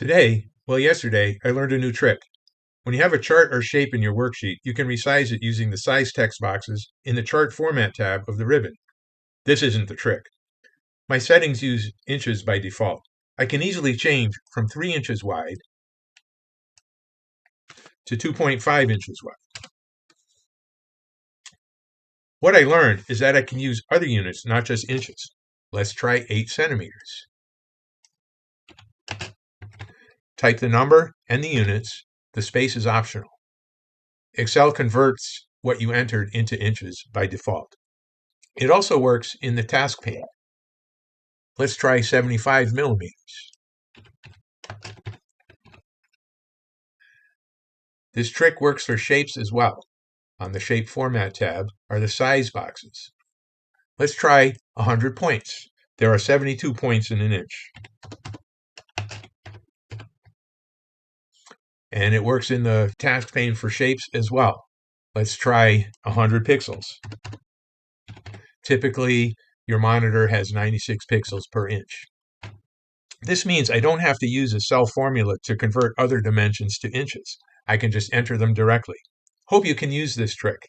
Yesterday, I learned a new trick. When you have a chart or shape in your worksheet, you can resize it using the size text boxes in the chart format tab of the ribbon. This isn't the trick. My settings use inches by default. I can easily change from 3 inches wide to 2.5 inches wide. What I learned is that I can use other units, not just inches. Let's try 8 centimeters. Type the number and the units. The space is optional. Excel converts what you entered into inches by default. It also works in the task pane. Let's try 75 millimeters. This trick works for shapes as well. On the Shape Format tab are the size boxes. Let's try 100 points. There are 72 points in an inch. And it works in the task pane for shapes as well. Let's try 100 pixels. Typically, your monitor has 96 pixels per inch. This means I don't have to use a cell formula to convert other dimensions to inches. I can just enter them directly. Hope you can use this trick.